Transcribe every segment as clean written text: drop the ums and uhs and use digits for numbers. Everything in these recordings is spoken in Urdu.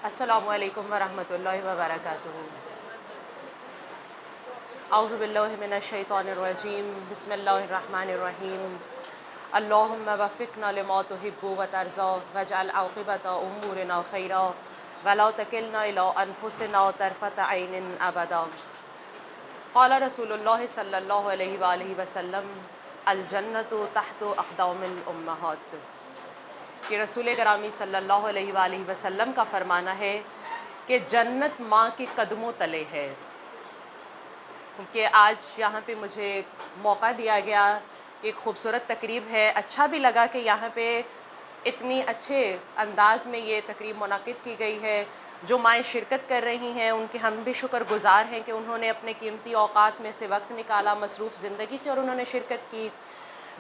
السلام علیکم ورحمۃ اللہ وبرکاتہ۔ اعوذ باللہ من الشیطان الرجیم، بسم اللہ الرحمن الرحیم۔ اللہم وفقنا لما تحب وترضى واجعل عاقبۃ امورنا خیرا ولا تکلنا الی انفسنا طرفۃ عین ابدا۔ قال رسول اللہ صلی اللہ علیہ وآلہ وسلم الجنۃ تحت اقدام الامہات، کہ رسول گرامی صلی اللہ علیہ وآلہ وسلم کا فرمانا ہے کہ جنت ماں کے قدموں تلے ہے۔ کیونکہ آج یہاں پہ مجھے موقع دیا گیا کہ ایک خوبصورت تقریب ہے، اچھا بھی لگا کہ یہاں پہ اتنی اچھے انداز میں یہ تقریب منعقد کی گئی ہے۔ جو مائیں شرکت کر رہی ہیں ان کے ہم بھی شکر گزار ہیں کہ انہوں نے اپنے قیمتی اوقات میں سے وقت نکالا مصروف زندگی سے اور انہوں نے شرکت کی۔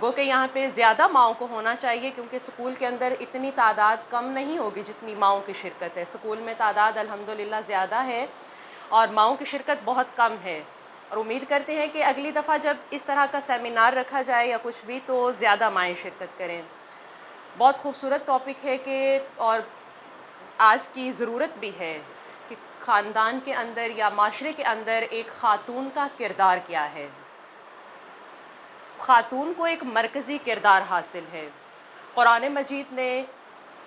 گو کہ یہاں پہ زیادہ ماؤں کو ہونا چاہیے، کیونکہ سکول کے اندر اتنی تعداد کم نہیں ہوگی جتنی ماؤں کی شرکت ہے۔ سکول میں تعداد الحمدللہ زیادہ ہے اور ماؤں کی شرکت بہت کم ہے، اور امید کرتے ہیں کہ اگلی دفعہ جب اس طرح کا سیمینار رکھا جائے یا کچھ بھی تو زیادہ مائیں شرکت کریں۔ بہت خوبصورت ٹاپک ہے کہ اور آج کی ضرورت بھی ہے کہ خاندان کے اندر یا معاشرے کے اندر ایک خاتون کا کردار کیا ہے۔ خاتون کو ایک مرکزی کردار حاصل ہے۔ قرآن مجید نے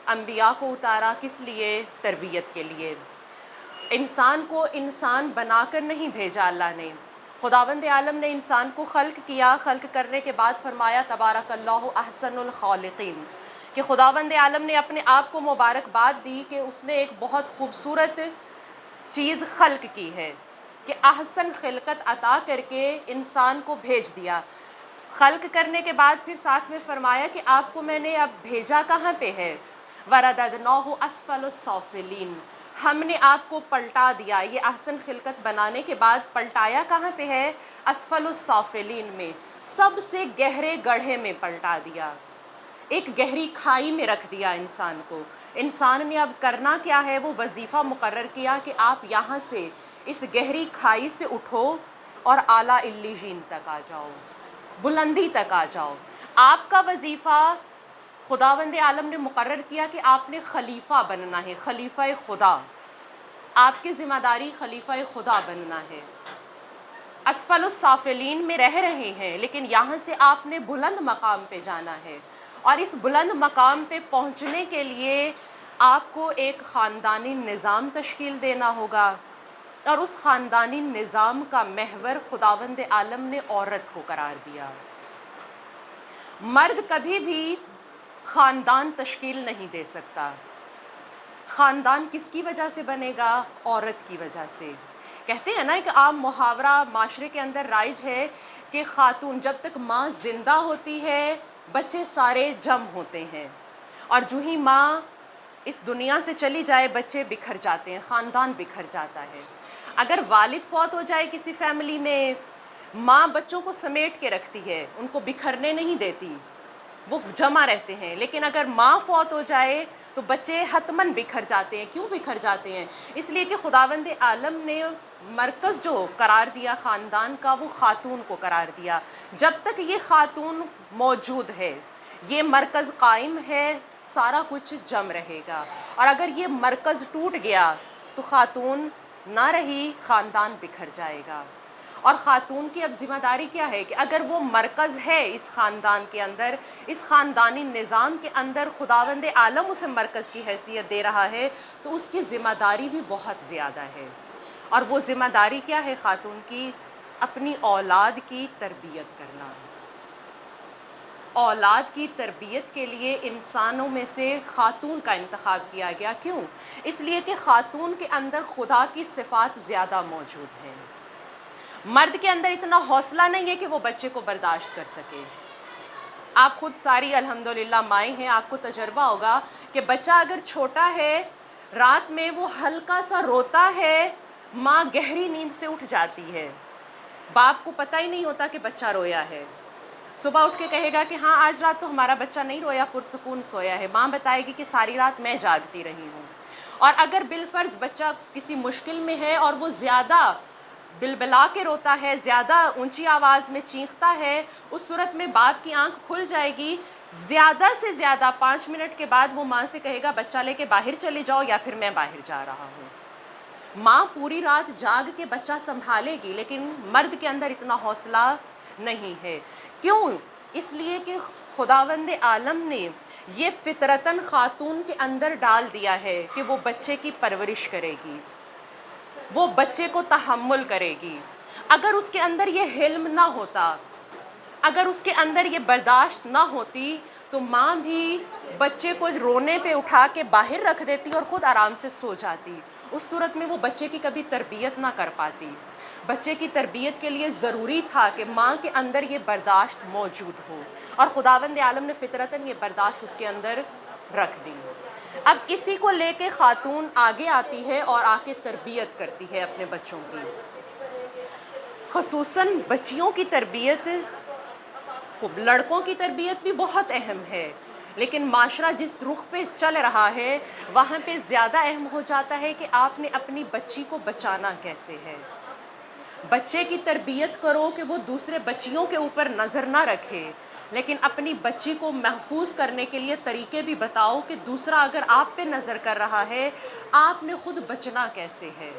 انبیاء کو اتارا کس لیے؟ تربیت کے لیے۔ انسان کو انسان بنا کر نہیں بھیجا اللہ نے۔ خداوند عالم نے انسان کو خلق کیا، خلق کرنے کے بعد فرمایا تبارک اللہ احسن الخالقین، کہ خداوند عالم نے اپنے آپ کو مبارکباد دی کہ اس نے ایک بہت خوبصورت چیز خلق کی ہے، کہ احسن خلقت عطا کر کے انسان کو بھیج دیا۔ خلق کرنے کے بعد پھر ساتھ میں فرمایا کہ آپ کو میں نے اب بھیجا کہاں پہ ہے؟ وَرَدَدْنَاهُ أَسْفَلُ السَّافِلِينَ، ہم نے آپ کو پلٹا دیا۔ یہ احسن خلقت بنانے کے بعد پلٹایا کہاں پہ ہے؟ اسفل السافلین میں، سب سے گہرے گڑھے میں پلٹا دیا، ایک گہری کھائی میں رکھ دیا انسان کو۔ انسان نے اب کرنا کیا ہے؟ وہ وظیفہ مقرر کیا کہ آپ یہاں سے اس گہری کھائی سے اٹھو اور اعلیٰ علیین تک آ جاؤ، بلندی تک آ جاؤ۔ آپ کا وظیفہ خداوند عالم نے مقرر کیا کہ آپ نے خلیفہ بننا ہے، خلیفہ خدا۔ آپ کی ذمہ داری خلیفہ خدا بننا ہے۔ اسفل السافلین میں رہ رہے ہیں، لیکن یہاں سے آپ نے بلند مقام پہ جانا ہے، اور اس بلند مقام پہ پہنچنے کے لیے آپ کو ایک خاندانی نظام تشکیل دینا ہوگا، اور اس خاندانی نظام کا محور خداوند عالم نے عورت کو قرار دیا۔ مرد کبھی بھی خاندان تشکیل نہیں دے سکتا۔ خاندان کس کی وجہ سے بنے گا؟ عورت کی وجہ سے۔ کہتے ہیں نا ایک عام محاورہ معاشرے کے اندر رائج ہے کہ خاتون جب تک ماں زندہ ہوتی ہے بچے سارے جم ہوتے ہیں، اور جو ہی ماں اس دنیا سے چلی جائے بچے بکھر جاتے ہیں، خاندان بکھر جاتا ہے۔ اگر والد فوت ہو جائے کسی فیملی میں، ماں بچوں کو سمیٹ کے رکھتی ہے، ان کو بکھرنے نہیں دیتی، وہ جمع رہتے ہیں۔ لیکن اگر ماں فوت ہو جائے تو بچے حتماً بکھر جاتے ہیں۔ کیوں بکھر جاتے ہیں؟ اس لیے کہ خداوند عالم نے مرکز جو قرار دیا خاندان کا وہ خاتون کو قرار دیا۔ جب تک یہ خاتون موجود ہے، یہ مرکز قائم ہے، سارا کچھ جم رہے گا، اور اگر یہ مرکز ٹوٹ گیا تو خاتون نہ رہی، خاندان بکھر جائے گا۔ اور خاتون کی اب ذمہ داری کیا ہے کہ اگر وہ مرکز ہے اس خاندان کے اندر، اس خاندانی نظام کے اندر خداوند عالم اسے مرکز کی حیثیت دے رہا ہے، تو اس کی ذمہ داری بھی بہت زیادہ ہے۔ اور وہ ذمہ داری کیا ہے خاتون کی؟ اپنی اولاد کی تربیت کرنا۔ اولاد کی تربیت کے لیے انسانوں میں سے خاتون کا انتخاب کیا گیا۔ کیوں؟ اس لیے کہ خاتون کے اندر خدا کی صفات زیادہ موجود ہیں۔ مرد کے اندر اتنا حوصلہ نہیں ہے کہ وہ بچے کو برداشت کر سکے۔ آپ خود ساری الحمدللہ مائیں ہیں، آپ کو تجربہ ہوگا کہ بچہ اگر چھوٹا ہے، رات میں وہ ہلکا سا روتا ہے، ماں گہری نیند سے اٹھ جاتی ہے، باپ کو پتہ ہی نہیں ہوتا کہ بچہ رویا ہے۔ صبح اٹھ کے کہے گا کہ ہاں آج رات تو ہمارا بچہ نہیں رویا، پرسکون سویا ہے۔ ماں بتائے گی کہ ساری رات میں جاگتی رہی ہوں۔ اور اگر بالفرض بچہ کسی مشکل میں ہے اور وہ زیادہ بلبلا کے روتا ہے، زیادہ اونچی آواز میں چیختا ہے، اس صورت میں باپ کی آنکھ کھل جائے گی زیادہ سے زیادہ 5 منٹ کے بعد وہ ماں سے کہے گا بچہ لے کے باہر چلے جاؤ یا پھر میں باہر جا رہا ہوں۔ ماں پوری رات جاگ کے بچہ سنبھالے گی، لیکن مرد کے اندر اتنا حوصلہ نہیں ہے۔ کیوں؟ اس لیے کہ خداوند عالم نے یہ فطرتاً خاتون کے اندر ڈال دیا ہے کہ وہ بچے کی پرورش کرے گی، وہ بچے کو تحمل کرے گی۔ اگر اس کے اندر یہ حلم نہ ہوتا، اگر اس کے اندر یہ برداشت نہ ہوتی، تو ماں بھی بچے کو رونے پہ اٹھا کے باہر رکھ دیتی اور خود آرام سے سو جاتی۔ اس صورت میں وہ بچے کی کبھی تربیت نہ کر پاتی۔ بچے کی تربیت کے لیے ضروری تھا کہ ماں کے اندر یہ برداشت موجود ہو، اور خداوند عالم نے فطرتاً یہ برداشت اس کے اندر رکھ دی۔ اب اسی کو لے کے خاتون آگے آتی ہے اور آ کے تربیت کرتی ہے اپنے بچوں کی، خصوصاً بچیوں کی تربیت۔ خوب لڑکوں کی تربیت بھی بہت اہم ہے، لیکن معاشرہ جس رخ پہ چل رہا ہے وہاں پہ زیادہ اہم ہو جاتا ہے کہ آپ نے اپنی بچی کو بچانا کیسے ہے۔ بچے کی تربیت کرو کہ وہ دوسرے بچیوں کے اوپر نظر نہ رکھے، لیکن اپنی بچی کو محفوظ کرنے کے لیے طریقے بھی بتاؤ کہ دوسرا اگر آپ پہ نظر کر رہا ہے آپ نے خود بچنا کیسے ہے۔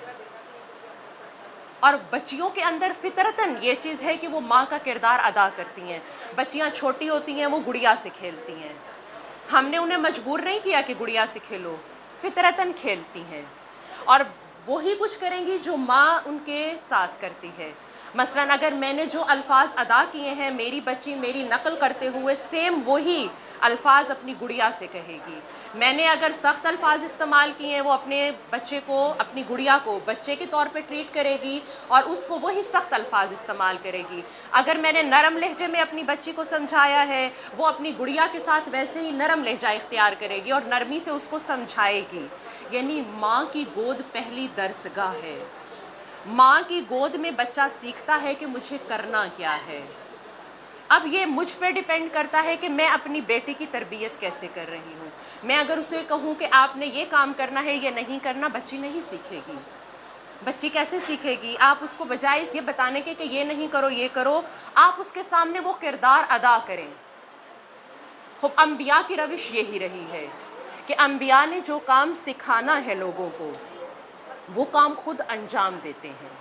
اور بچیوں کے اندر فطرتاً یہ چیز ہے کہ وہ ماں کا کردار ادا کرتی ہیں۔ بچیاں چھوٹی ہوتی ہیں وہ گڑیا سے کھیلتی ہیں، ہم نے انہیں مجبور نہیں کیا کہ گڑیا سے کھیلو، فطرتاً کھیلتی ہیں، اور وہی کچھ کریں گی جو ماں ان کے ساتھ کرتی ہے۔ مثلاً اگر میں نے جو الفاظ ادا کیے ہیں میری بچی میری نقل کرتے ہوئے سیم وہی الفاظ اپنی گڑیا سے کہے گی۔ میں نے اگر سخت الفاظ استعمال کیے ہیں وہ اپنے بچے کو، اپنی گڑیا کو بچے کے طور پہ ٹریٹ کرے گی اور اس کو وہی سخت الفاظ استعمال کرے گی۔ اگر میں نے نرم لہجے میں اپنی بچی کو سمجھایا ہے وہ اپنی گڑیا کے ساتھ ویسے ہی نرم لہجہ اختیار کرے گی اور نرمی سے اس کو سمجھائے گی۔ یعنی ماں کی گود پہلی درسگاہ ہے۔ ماں کی گود میں بچہ سیکھتا ہے کہ مجھے کرنا کیا ہے۔ اب یہ مجھ پہ ڈیپینڈ کرتا ہے کہ میں اپنی بیٹی کی تربیت کیسے کر رہی ہوں۔ میں اگر اسے کہوں کہ آپ نے یہ کام کرنا ہے یہ نہیں کرنا، بچی نہیں سیکھے گی۔ بچی کیسے سیکھے گی؟ آپ اس کو بجائے یہ بتانے کے کہ یہ نہیں کرو یہ کرو، آپ اس کے سامنے وہ کردار ادا کریں۔ خب انبیاء کی روش یہی رہی ہے کہ انبیاء نے جو کام سکھانا ہے لوگوں کو وہ کام خود انجام دیتے ہیں۔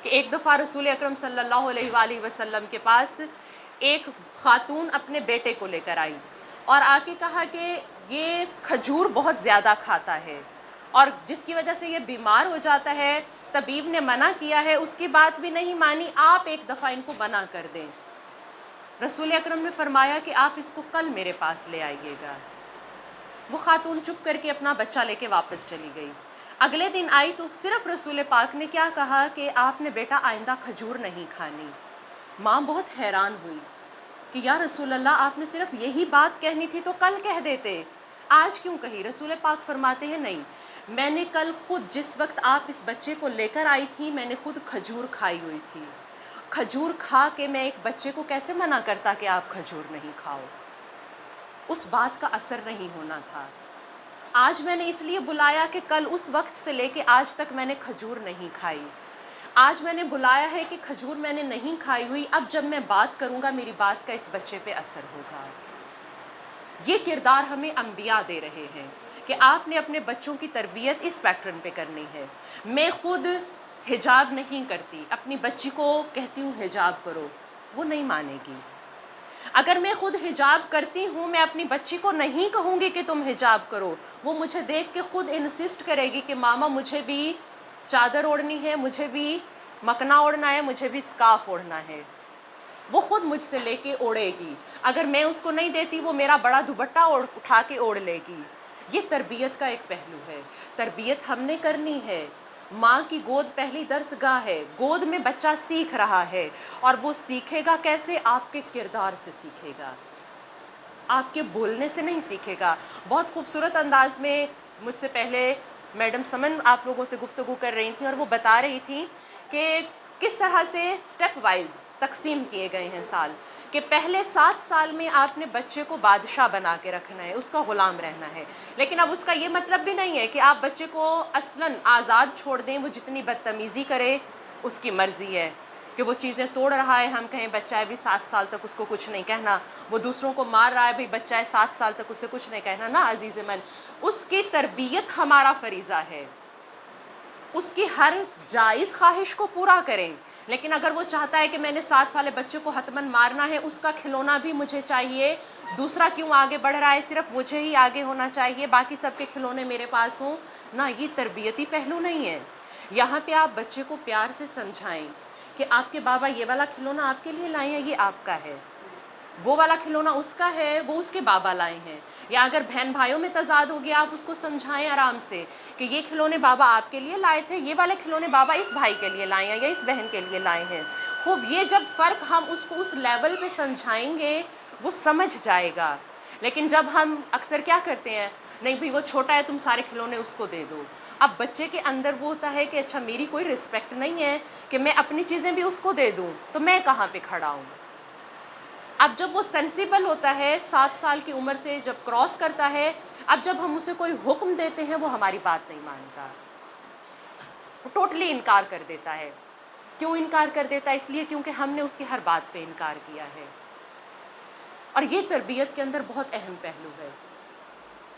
کہ ایک دفعہ رسول اکرم صلی اللہ علیہ وآلہ وسلم کے پاس ایک خاتون اپنے بیٹے کو لے کر آئی اور آ کے کہا کہ یہ کھجور بہت زیادہ کھاتا ہے اور جس کی وجہ سے یہ بیمار ہو جاتا ہے، طبیب نے منع کیا ہے، اس کی بات بھی نہیں مانی، آپ ایک دفعہ ان کو منع کر دیں۔ رسول اکرم نے فرمایا کہ آپ اس کو کل میرے پاس لے آئیے گا۔ وہ خاتون چپ کر کے اپنا بچہ لے کے واپس چلی گئی۔ اگلے دن آئی تو صرف رسول پاک نے کیا کہا کہ آپ نے بیٹا آئندہ کھجور نہیں کھانی۔ ماں بہت حیران ہوئی کہ یا رسول اللہ آپ نے صرف یہی بات کہنی تھی تو کل کہہ دیتے، آج کیوں کہی؟ رسول پاک فرماتے ہیں نہیں، میں نے کل خود جس وقت آپ اس بچے کو لے کر آئی تھی میں نے خود کھجور کھائی ہوئی تھی۔ کھجور کھا کے میں ایک بچے کو کیسے منع کرتا کہ آپ کھجور نہیں کھاؤ؟ اس بات کا اثر نہیں ہونا تھا۔ آج میں نے اس لیے بلایا کہ کل اس وقت سے لے کے آج تک میں نے کھجور نہیں کھائی۔ آج میں نے بلایا ہے کہ کھجور میں نے نہیں کھائی ہوئی، اب جب میں بات کروں گا میری بات کا اس بچے پہ اثر ہوگا۔ یہ کردار ہمیں انبیاء دے رہے ہیں کہ آپ نے اپنے بچوں کی تربیت اس پیٹرن پہ کرنی ہے۔ میں خود حجاب نہیں کرتی، اپنی بچی کو کہتی ہوں حجاب کرو، وہ نہیں مانے گی۔ اگر میں خود حجاب کرتی ہوں میں اپنی بچی کو نہیں کہوں گی کہ تم حجاب کرو، وہ مجھے دیکھ کے خود انسسٹ کرے گی کہ ماما مجھے بھی چادر اوڑھنی ہے، مجھے بھی مکنا اوڑھنا ہے، مجھے بھی سکارف اوڑھنا ہے، وہ خود مجھ سے لے کے اوڑھے گی۔ اگر میں اس کو نہیں دیتی وہ میرا بڑا دوپٹہ اٹھا کے اوڑھ لے گی۔ یہ تربیت کا ایک پہلو ہے، تربیت ہم نے کرنی ہے۔ ماں کی گود پہلی درسگاہ ہے، گود میں بچہ سیکھ رہا ہے اور وہ سیکھے گا کیسے؟ آپ کے کردار سے سیکھے گا، آپ کے بولنے سے نہیں سیکھے گا۔ بہت خوبصورت انداز میں مجھ سے پہلے میڈم سمن آپ لوگوں سے گفتگو کر رہی تھیں اور وہ بتا رہی تھیں کہ کس طرح سے سٹیپ وائز تقسیم کیے گئے ہیں سال، کہ پہلے 7 سال میں آپ نے بچے کو بادشاہ بنا کے رکھنا ہے، اس کا غلام رہنا ہے، لیکن اب اس کا یہ مطلب بھی نہیں ہے کہ آپ بچے کو اصلاً آزاد چھوڑ دیں، وہ جتنی بدتمیزی کرے اس کی مرضی ہے۔ کہ وہ چیزیں توڑ رہا ہے، ہم کہیں بچہ ہے بھی 7 سال تک اس کو کچھ نہیں کہنا، وہ دوسروں کو مار رہا ہے بھئی بچہ ہے 7 سال تک اسے کچھ نہیں کہنا. نا عزیز من، اس کی تربیت ہمارا فریضہ ہے، اس کی ہر جائز خواہش کو پورا کریں. لیکن اگر وہ چاہتا ہے کہ میں نے 7 والے بچے کو حتماً مارنا ہے، اس کا کھلونا بھی مجھے چاہیے، دوسرا کیوں آگے بڑھ رہا ہے، صرف مجھے ہی آگے ہونا چاہیے، باقی سب کے کھلونے میرے پاس ہوں، نہ، یہ تربیتی پہلو نہیں ہے. یہاں پہ آپ بچے کو پیار سے سمجھائیں کہ آپ کے بابا یہ والا کھلونا آپ کے لیے لائے ہیں، یہ آپ کا ہے، وہ والا کھلونا اس کا ہے، وہ اس کے بابا لائے ہیں. یا اگر بہن بھائیوں میں تضاد ہو گیا، آپ اس کو سمجھائیں آرام سے کہ یہ کھلونے بابا آپ کے لیے لائے تھے، یہ والے کھلونے بابا اس بھائی کے لیے لائے ہیں یا اس بہن کے لیے لائے ہیں. خوب، یہ جب فرق ہم اس کو اس لیول پہ سمجھائیں گے، وہ سمجھ جائے گا. لیکن جب ہم اکثر کیا کرتے ہیں، نہیں بھئی وہ چھوٹا ہے، تم سارے کھلونے اس کو دے دو. اب بچے کے اندر وہ ہوتا ہے کہ اچھا میری کوئی رسپیکٹ نہیں ہے کہ میں اپنی چیزیں بھی اس کو دے دوں، تو میں کہاں پہ کھڑا ہوں. اب جب وہ سینسیبل ہوتا ہے، 7 سال کی عمر سے جب کراس کرتا ہے، اب جب ہم اسے کوئی حکم دیتے ہیں، وہ ہماری بات نہیں مانتا، وہ ٹوٹلی انکار کر دیتا ہے. کیوں انکار کر دیتا ہے؟ اس لیے کیونکہ ہم نے اس کی ہر بات پہ انکار کیا ہے. اور یہ تربیت کے اندر بہت اہم پہلو ہے،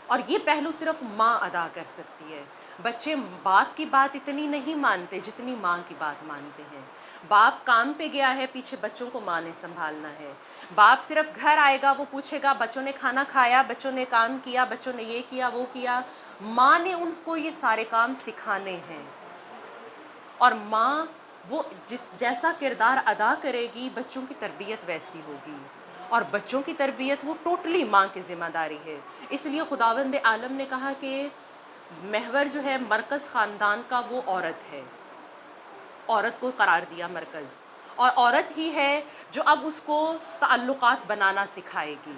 اور یہ پہلو صرف ماں ادا کر سکتی ہے. بچے باپ کی بات اتنی نہیں مانتے جتنی ماں کی بات مانتے ہیں. باپ کام پہ گیا ہے، پیچھے بچوں کو ماں نے سنبھالنا ہے. باپ صرف گھر آئے گا، وہ پوچھے گا بچوں نے کھانا کھایا، بچوں نے کام کیا، بچوں نے یہ کیا وہ کیا. ماں نے ان کو یہ سارے کام سکھانے ہیں، اور ماں وہ جیسا کردار ادا کرے گی، بچوں کی تربیت ویسی ہوگی. اور بچوں کی تربیت وہ ٹوٹلی ماں کی ذمہ داری ہے. اس لیے خداوند عالم نے کہا کہ محور جو ہے مرکز خاندان کا، وہ عورت ہے. عورت کو قرار دیا مرکز، اور عورت ہی ہے جو اب اس کو تعلقات بنانا سکھائے گی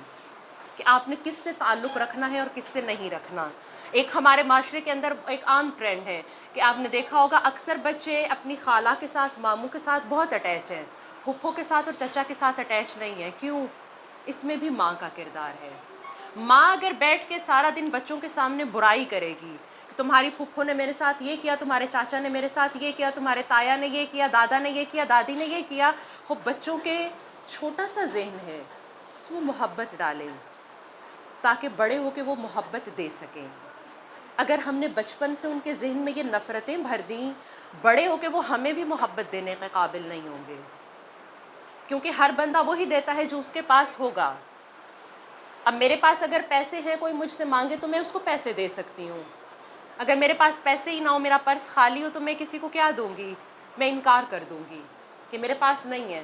کہ آپ نے کس سے تعلق رکھنا ہے اور کس سے نہیں رکھنا. ایک ہمارے معاشرے کے اندر ایک عام ٹرینڈ ہے کہ آپ نے دیکھا ہوگا اکثر بچے اپنی خالہ کے ساتھ، ماموں کے ساتھ بہت اٹیچ ہیں، پھپھو کے ساتھ اور چچا کے ساتھ اٹیچ نہیں ہیں. کیوں؟ اس میں بھی ماں کا کردار ہے. ماں اگر بیٹھ کے سارا دن بچوں کے سامنے برائی کرے گی، تمہاری پھپھو نے میرے ساتھ یہ کیا، تمہارے چاچا نے میرے ساتھ یہ کیا، تمہارے تایا نے یہ کیا، دادا نے یہ کیا، دادی نے یہ کیا، وہ بچوں کے چھوٹا سا ذہن ہے، اس میں محبت ڈالیں تاکہ بڑے ہو کے وہ محبت دے سکیں. اگر ہم نے بچپن سے ان کے ذہن میں یہ نفرتیں بھر دیں، بڑے ہو کے وہ ہمیں بھی محبت دینے کے قابل نہیں ہوں گے، کیونکہ ہر بندہ وہی دیتا ہے جو اس کے پاس ہوگا. اب میرے پاس اگر پیسے ہیں، کوئی مجھ سے مانگے تو میں اس کو پیسے دے سکتی ہوں. اگر میرے پاس پیسے ہی نہ ہو، میرا پرس خالی ہو، تو میں کسی کو کیا دوں گی؟ میں انکار کر دوں گی کہ میرے پاس نہیں ہے.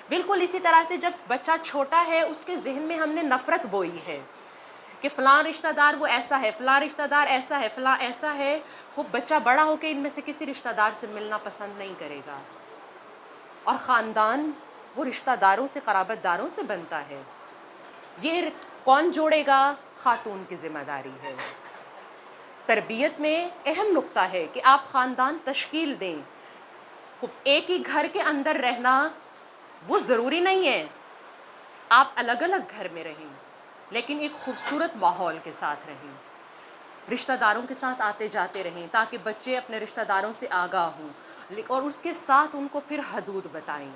بالکل اسی طرح سے جب بچہ چھوٹا ہے، اس کے ذہن میں ہم نے نفرت بوئی ہے کہ فلاں رشتہ دار وہ ایسا ہے، فلاں رشتہ دار ایسا ہے، فلاں ایسا ہے. وہ بچہ بڑا ہو کے ان میں سے کسی رشتہ دار سے ملنا پسند نہیں کرے گا. اور خاندان وہ رشتہ داروں سے، قرابت داروں سے بنتا ہے. یہ کون جوڑے گا؟ خاتون کی ذمہ داری ہے. تربیت میں اہم نقطہ ہے کہ آپ خاندان تشکیل دیں. ایک ہی گھر کے اندر رہنا وہ ضروری نہیں ہے، آپ الگ الگ گھر میں رہیں، لیکن ایک خوبصورت ماحول کے ساتھ رہیں، رشتہ داروں کے ساتھ آتے جاتے رہیں تاکہ بچے اپنے رشتہ داروں سے آگاہ ہوں، اور اس کے ساتھ ان کو پھر حدود بتائیں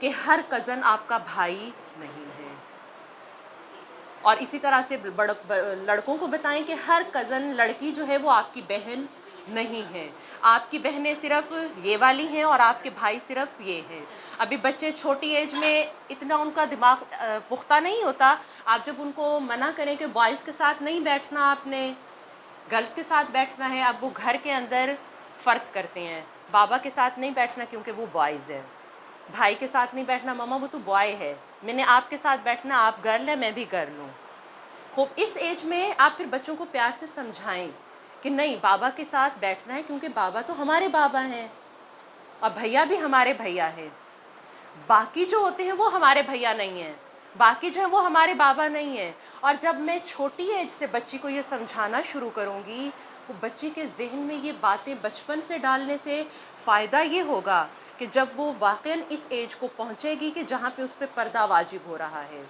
کہ ہر کزن آپ کا بھائی نہیں ہے. اور اسی طرح سے لڑکوں کو بتائیں کہ ہر کزن لڑکی جو ہے وہ آپ کی بہن نہیں ہے. آپ کی بہنیں صرف یہ والی ہیں اور آپ کے بھائی صرف یہ ہیں. ابھی بچے چھوٹی ایج میں اتنا ان کا دماغ پختہ نہیں ہوتا. آپ جب ان کو منع کریں کہ بوائز کے ساتھ نہیں بیٹھنا، آپ نے گرلز کے ساتھ بیٹھنا ہے، اب وہ گھر کے اندر فرق کرتے ہیں. بابا کے ساتھ نہیں بیٹھنا کیونکہ وہ بوائز ہے، بھائی کے ساتھ نہیں بیٹھنا، ماما وہ تو بوائے ہے، میں نے آپ کے ساتھ بیٹھنا، آپ گرل ہیں میں بھی گرل ہوں. خوب اس ایج میں آپ پھر بچوں کو پیار سے سمجھائیں کہ نہیں، بابا کے ساتھ بیٹھنا ہے کیونکہ بابا تو ہمارے بابا ہیں اور بھیا بھی ہمارے بھیا ہیں. باقی جو ہوتے ہیں وہ ہمارے بھیا نہیں ہیں، باقی جو ہے وہ ہمارے بابا نہیں ہیں. اور جب میں چھوٹی ایج سے بچی کو یہ سمجھانا شروع کروں گی، وہ بچی کے ذہن میں یہ باتیں بچپن سے ڈالنے سے فائدہ یہ ہوگا کہ جب وہ واقعاً اس ایج کو پہنچے گی کہ جہاں پہ اس پہ پردہ واجب ہو رہا ہے،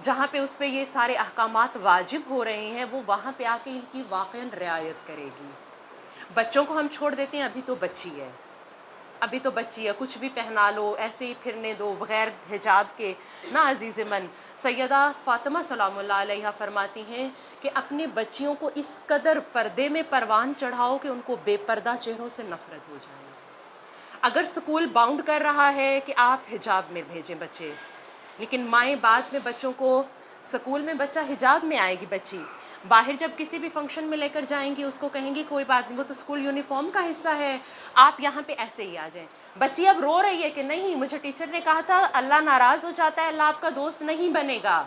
جہاں پہ اس پہ یہ سارے احکامات واجب ہو رہے ہیں، وہ وہاں پہ آ کے ان کی واقعاً رعایت کرے گی. بچوں کو ہم چھوڑ دیتے ہیں، ابھی تو بچی ہے، ابھی تو بچی ہے، کچھ بھی پہنا لو، ایسے ہی پھرنے دو بغیر حجاب کے نا عزیز من۔ سیدہ فاطمہ سلام اللہ علیہا فرماتی ہیں کہ اپنی بچیوں کو اس قدر پردے میں پروان چڑھاؤ کہ ان کو بے پردہ چہروں سے نفرت ہو جائے۔ اگر سکول باؤنڈ کر رہا ہے کہ آپ حجاب میں بھیجیں بچے، لیکن مائیں بعد میں بچوں کو، سکول میں بچہ حجاب میں آئے گی بچی، باہر جب کسی بھی فنکشن میں لے کر جائیں گی اس کو کہیں گی کوئی بات نہیں، وہ تو اسکول یونیفارم کا حصہ ہے، آپ یہاں پہ ایسے ہی آ جائیں۔ بچی اب رو رہی ہے کہ نہیں، مجھے ٹیچر نے کہا تھا اللہ ناراض ہو جاتا ہے، اللہ آپ کا دوست نہیں بنے گا،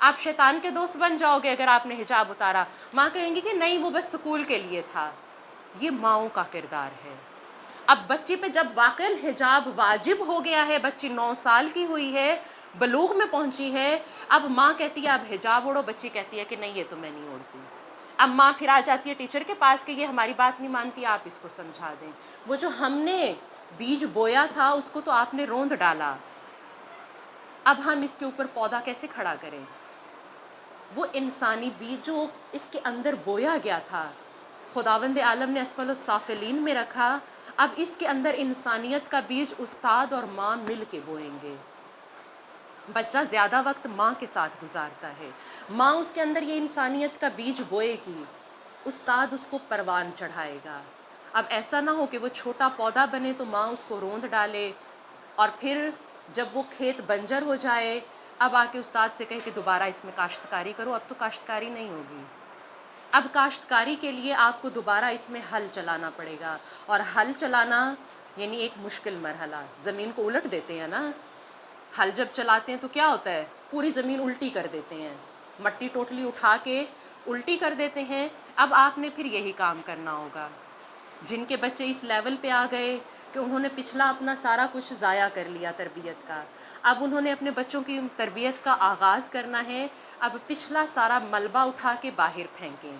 آپ شیطان کے دوست بن جاؤ گے اگر آپ نے حجاب اتارا۔ ماں کہیں گی کہ نہیں وہ بس سکول کے لیے تھا۔ یہ ماؤں کا کردار ہے۔ اب بچی پہ جب واقعاً حجاب واجب ہو گیا ہے، بچی 9 سال کی ہوئی ہے، بلوغ میں پہنچی ہے، اب ماں کہتی ہے اب حجاب اوڑھو، بچی کہتی ہے کہ نہیں یہ تو میں نہیں اوڑھتی۔ اب ماں پھر آ جاتی ہے ٹیچر کے پاس کہ یہ ہماری بات نہیں مانتی، آپ اس کو سمجھا دیں۔ وہ جو ہم نے بیج بویا تھا اس کو تو آپ نے روند ڈالا، اب ہم اس کے اوپر پودا کیسے کھڑا کریں؟ وہ انسانی بیج جو اس کے اندر بویا گیا تھا، خداوند عالم نے اسفل السافلین میں رکھا، اب اس کے اندر انسانیت کا بیج استاد اور ماں مل کے بوئیں گے۔ بچہ زیادہ وقت ماں کے ساتھ گزارتا ہے، ماں اس کے اندر یہ انسانیت کا بیج بوئے گی، استاد اس کو پروان چڑھائے گا۔ اب ایسا نہ ہو کہ وہ چھوٹا پودا بنے تو ماں اس کو روند ڈالے، اور پھر جب وہ کھیت بنجر ہو جائے اب آ کے استاد سے کہے کہ دوبارہ اس میں کاشتکاری کرو، اب تو کاشتکاری نہیں ہوگی۔ اب کاشتکاری کے لیے آپ کو دوبارہ اس میں ہل چلانا پڑے گا، اور ہل چلانا یعنی ایک مشکل مرحلہ، زمین کو الٹ دیتے ہیں نا، ہل جب چلاتے ہیں تو کیا ہوتا ہے، پوری زمین الٹی کر دیتے ہیں، مٹی ٹوٹلی اٹھا کے الٹی کر دیتے ہیں۔ اب آپ نے پھر یہی کام کرنا ہوگا۔ جن کے بچے اس لیول پہ آ گئے کہ انہوں نے پچھلا اپنا سارا کچھ ضائع کر لیا تربیت کا، اب انہوں نے اپنے بچوں کی تربیت کا آغاز کرنا ہے، اب پچھلا سارا ملبہ اٹھا کے باہر پھینکیں،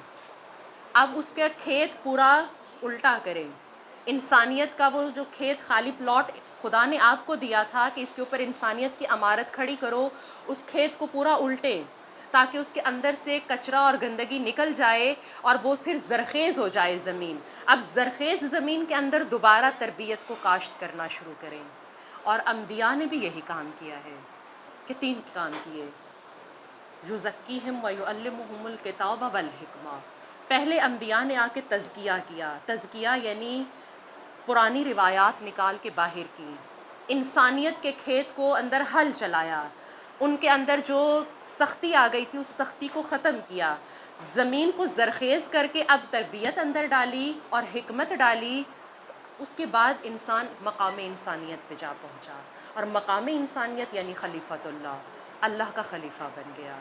اب اس کا کھیت پورا الٹا کریں۔ انسانیت کا وہ جو کھیت خالی پلاٹ خدا نے آپ کو دیا تھا کہ اس کے اوپر انسانیت کی عمارت کھڑی کرو، اس کھیت کو پورا الٹیں تاکہ اس کے اندر سے کچرا اور گندگی نکل جائے اور وہ پھر زرخیز ہو جائے زمین۔ اب زرخیز زمین کے اندر دوبارہ تربیت کو کاشت کرنا شروع کریں۔ اور انبیاء نے بھی یہی کام کیا ہے کہ 3 کام کیے، یزکیہم ویعلمہم الکتاب والحکمہ۔ پہلے انبیاء نے آ کے تزکیہ کیا، تزکیہ یعنی پرانی روایات نکال کے باہر کی، انسانیت کے کھیت کو اندر ہل چلایا، ان کے اندر جو سختی آ گئی تھی اس سختی کو ختم کیا، زمین کو زرخیز کر کے اب تربیت اندر ڈالی اور حکمت ڈالی۔ اس کے بعد انسان مقام انسانیت پہ جا پہنچا، اور مقام انسانیت یعنی خلیفۃ اللہ، اللہ کا خلیفہ بن گیا۔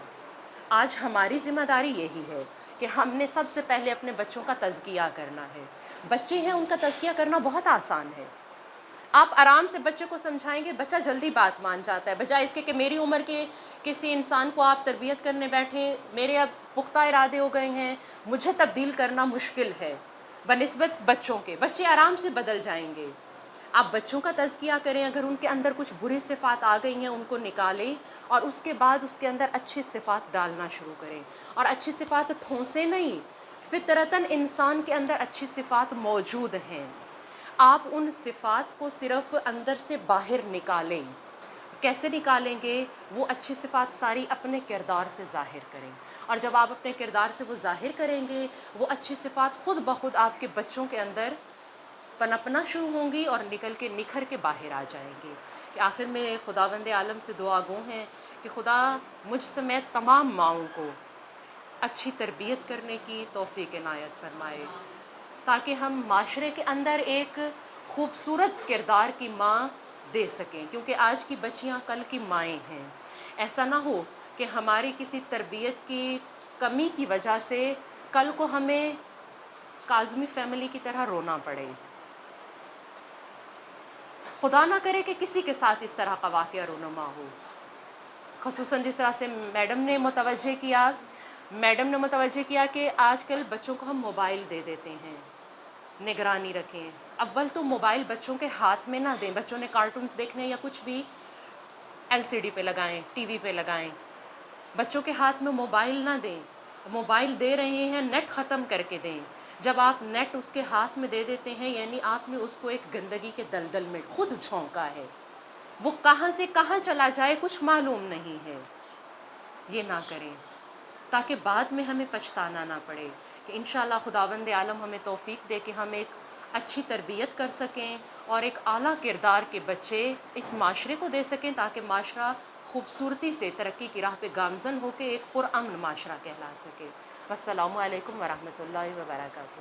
آج ہماری ذمہ داری یہی ہے کہ ہم نے سب سے پہلے اپنے بچوں کا تزکیہ کرنا ہے۔ بچے ہیں ان کا تزکیہ کرنا بہت آسان ہے، آپ آرام سے بچے کو سمجھائیں گے، بچہ جلدی بات مان جاتا ہے، بجائے اس کے کہ میری عمر کے کسی انسان کو آپ تربیت کرنے بیٹھیں، میرے اب پختہ ارادے ہو گئے ہیں، مجھے تبدیل کرنا مشکل ہے، بنسبت بچوں کے بچے آرام سے بدل جائیں گے۔ آپ بچوں کا تزکیہ کریں، اگر ان کے اندر کچھ بری صفات آ گئی ہیں ان کو نکالیں، اور اس کے بعد اس کے اندر اچھی صفات ڈالنا شروع کریں، اور اچھی صفات ٹھونسے نہیں، فطرتاً انسان کے اندر اچھی صفات موجود ہیں، آپ ان صفات کو صرف اندر سے باہر نکالیں۔ کیسے نکالیں گے؟ وہ اچھی صفات ساری اپنے کردار سے ظاہر کریں، اور جب آپ اپنے کردار سے وہ ظاہر کریں گے وہ اچھی صفات خود بخود آپ کے بچوں کے اندر پنپنا شروع ہوں گی اور نکھر کے باہر آ جائیں گی۔ کہ آخر میں خداوند عالم سے دعا گو ہیں کہ خدا مجھ سمیت تمام ماؤں کو اچھی تربیت کرنے کی توفیق عنایت فرمائے، تاکہ ہم معاشرے کے اندر ایک خوبصورت کردار کی ماں دے سکیں، کیونکہ آج کی بچیاں کل کی مائیں ہیں۔ ایسا نہ ہو کہ ہماری کسی تربیت کی کمی کی وجہ سے کل کو ہمیں کاظمی فیملی کی طرح رونا پڑے۔ خدا نہ کرے کہ کسی کے ساتھ اس طرح کا واقعہ رونما ہو، خصوصاً جس طرح سے میڈم نے متوجہ کیا کہ آج کل بچوں کو ہم موبائل دے دیتے ہیں، نگرانی رکھیں۔ اول تو موبائل بچوں کے ہاتھ میں نہ دیں، بچوں نے کارٹونز دیکھنے یا کچھ بھی LCD پہ لگائیں، ٹی وی پہ لگائیں، بچوں کے ہاتھ میں موبائل نہ دیں۔ موبائل دے رہے ہیں نیٹ ختم کر کے دیں، جب آپ نیٹ اس کے ہاتھ میں دے دیتے ہیں یعنی آپ نے اس کو ایک گندگی کے دلدل میں خود جھونکا ہے، وہ کہاں سے کہاں چلا جائے کچھ معلوم نہیں ہے۔ یہ نہ کریں تاکہ بعد میں ہمیں پچھتانا نہ پڑے، کہ انشاءاللہ خداوند عالم ہمیں توفیق دے کہ ہم ایک اچھی تربیت کر سکیں اور ایک اعلیٰ کردار کے بچے اس معاشرے کو دے سکیں، تاکہ معاشرہ خوبصورتی سے ترقی کی راہ پہ گامزن ہو کے ایک پرامن معاشرہ کہلا سکے۔ والسلام علیکم ورحمۃ اللہ وبرکاتہ۔